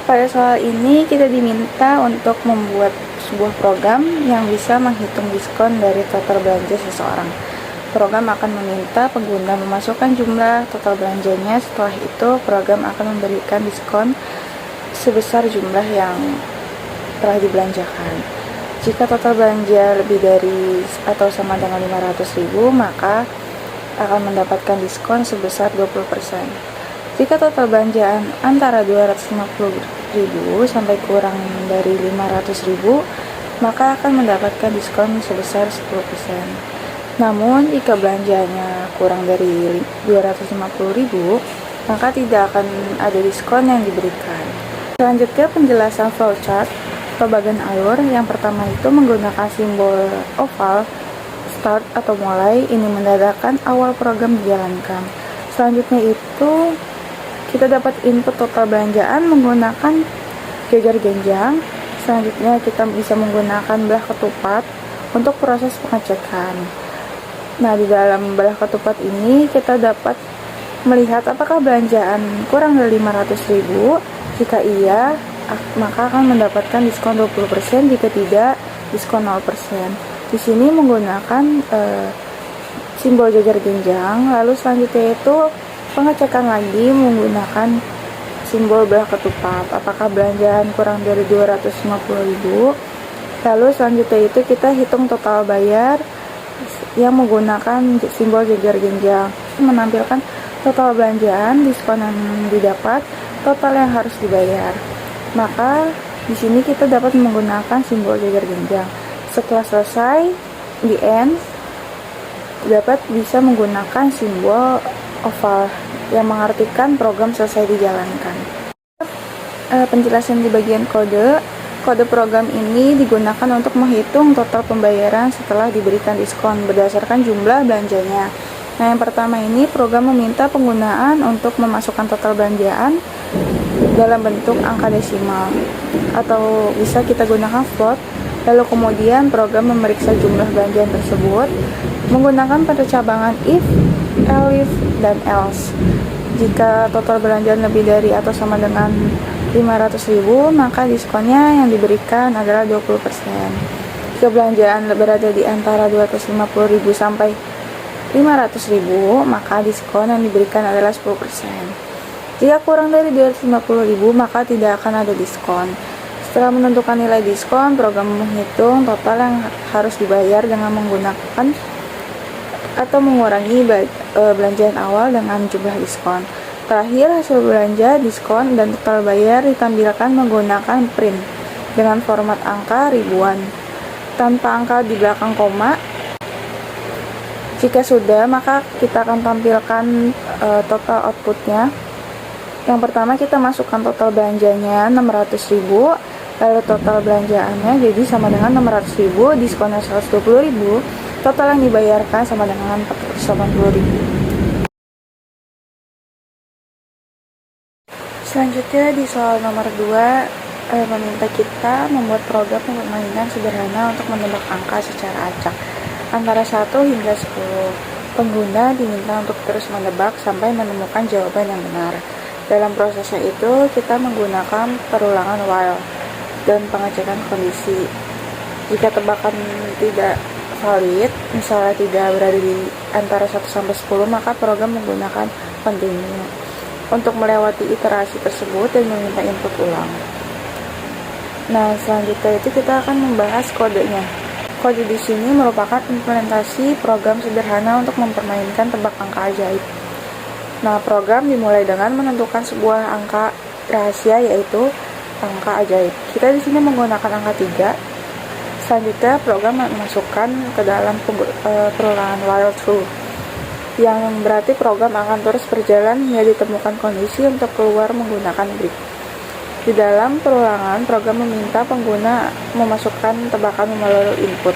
Pada soal ini kita diminta untuk membuat sebuah program yang bisa menghitung diskon dari total belanja seseorang. Program akan meminta pengguna memasukkan jumlah total belanjanya. Setelah itu, program akan memberikan diskon sebesar jumlah yang telah dibelanjakan. Jika total belanja lebih dari atau sama dengan 500.000, maka akan mendapatkan diskon sebesar 20%. Jika total belanjaan antara 250.000 sampai kurang dari 500.000, maka akan mendapatkan diskon sebesar 10%. Namun, jika belanjanya kurang dari 250.000, maka tidak akan ada diskon yang diberikan. Selanjutnya, penjelasan flowchart atau bagian alur. Yang pertama itu menggunakan simbol oval, start atau mulai. Ini menandakan awal program dijalankan. Selanjutnya itu kita dapat input total belanjaan menggunakan jajar genjang. Selanjutnya kita bisa menggunakan belah ketupat untuk proses pengecekan. Nah, di dalam belah ketupat ini kita dapat melihat apakah belanjaan kurang dari 500.000. Jika iya, maka akan mendapatkan diskon 20%. Jika tidak, diskon 0%. Di sini menggunakan simbol jajar genjang. Lalu selanjutnya itu pengecekan lagi menggunakan simbol belah ketupat. Apakah belanjaan kurang dari 250.000? Lalu selanjutnya itu kita hitung total bayar yang menggunakan simbol jajar genjang. Menampilkan total belanjaan, diskon yang didapat, total yang harus dibayar. Maka di sini kita dapat menggunakan simbol jajar genjang. Setelah selesai, di end, dapat bisa menggunakan simbol oval yang mengartikan program selesai dijalankan. Penjelasan di bagian kode program ini digunakan untuk menghitung total pembayaran setelah diberikan diskon berdasarkan jumlah belanjanya. Nah, yang pertama ini program meminta penggunaan untuk memasukkan total belanjaan dalam bentuk angka desimal atau bisa kita gunakan float. Lalu kemudian program memeriksa jumlah belanjaan tersebut menggunakan percabangan if, elif, dan else. Jika total belanjaan lebih dari atau sama dengan 500.000, maka diskonnya yang diberikan adalah 20%. Jika belanjaan berada di antara 250.000 sampai 500.000, maka diskon yang diberikan adalah 10%. Jika kurang dari 250.000, maka tidak akan ada diskon. Setelah menentukan nilai diskon, program menghitung total yang harus dibayar dengan menggunakan atau mengurangi belanjaan awal dengan jumlah diskon. Terakhir, hasil belanja, diskon, dan total bayar ditampilkan menggunakan print dengan format angka ribuan tanpa angka di belakang koma. Jika sudah, maka kita akan tampilkan total outputnya. Yang pertama kita masukkan total belanjanya 600.000, lalu total belanjaannya jadi sama dengan 600.000, diskonnya 120.000, total yang dibayarkan sama dengan 480.000. Selanjutnya di soal nomor 2 meminta kita membuat program permainan sederhana untuk menebak angka secara acak antara 1 hingga 10. Pengguna diminta untuk terus menebak sampai menemukan jawaban yang benar. Dalam prosesnya itu, kita menggunakan perulangan while dan pengecekan kondisi. Jika tebakan tidak valid, misalnya tidak berada di antara 1 sampai 10, maka program menggunakan continue untuk melewati iterasi tersebut dan meminta input ulang. Nah, selanjutnya itu kita akan membahas kodenya. Kode di sini merupakan implementasi program sederhana untuk mempermainkan tebak angka ajaib. Nah, program dimulai dengan menentukan sebuah angka rahasia, yaitu angka ajaib. Kita di sini menggunakan angka 3. Selanjutnya, program memasukkan ke dalam perulangan while true, yang berarti program akan terus berjalan hingga ditemukan kondisi untuk keluar menggunakan break. Di dalam perulangan, program meminta pengguna memasukkan tebakan melalui input.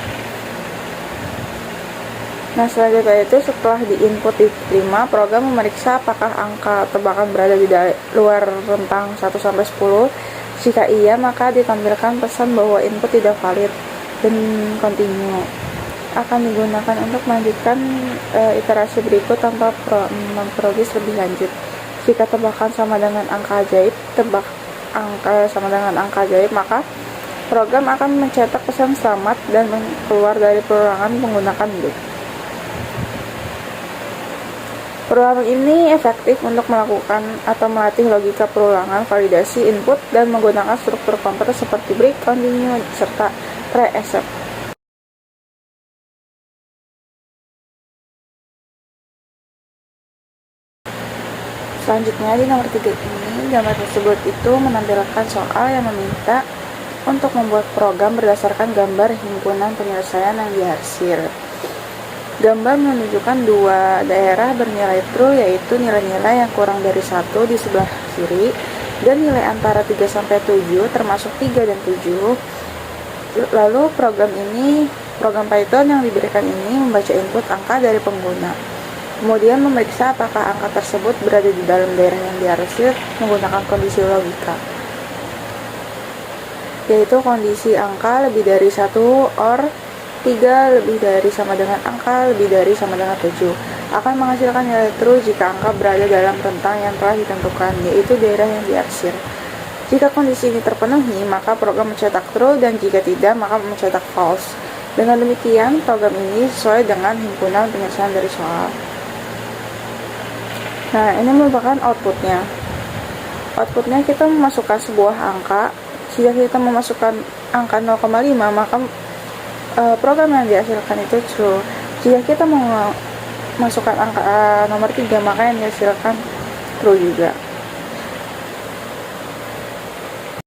Nah, selanjutnya itu setelah di-input diterima, program memeriksa apakah angka tebakan berada di luar rentang 1 sampai 10. Jika iya, maka ditampilkan pesan bahwa input tidak valid dan continue. Akan digunakan untuk melanjutkan iterasi berikut tanpa memproses lebih lanjut. Jika tebakan sama dengan angka ajaib, angka sama dengan angka ajaib, maka program akan mencetak pesan selamat dan keluar dari perorangan menggunakan loop. Program ini efektif untuk melakukan atau melatih logika perulangan, validasi input, dan menggunakan struktur komputer seperti break, continue, serta reset. Selanjutnya di nomor 3 ini, gambar tersebut itu menampilkan soal yang meminta untuk membuat program berdasarkan gambar himpunan penyelesaian yang dihasil. Gambar menunjukkan dua daerah bernilai true, yaitu nilai-nilai yang kurang dari 1 di sebelah kiri dan nilai antara 3-7 termasuk 3 dan 7. Lalu program Python yang diberikan ini membaca input angka dari pengguna, kemudian memeriksa apakah angka tersebut berada di dalam daerah yang dihasil menggunakan kondisi logika, yaitu kondisi angka lebih dari 1 or 3 lebih dari sama dengan angka lebih dari sama dengan 7 akan menghasilkan nilai true jika angka berada dalam rentang yang telah ditentukan, yaitu daerah yang diarsir. Jika kondisi ini terpenuhi, maka program mencetak true, dan jika tidak, maka mencetak false. Dengan demikian, program ini sesuai dengan himpunan penyelesaian dari soal. Nah, ini merupakan outputnya. Outputnya kita memasukkan sebuah angka. Jika kita memasukkan angka 0,5, maka program yang dihasilkan itu true. Jika kita mau masukkan angka nomor 3, maka yang dihasilkan true juga.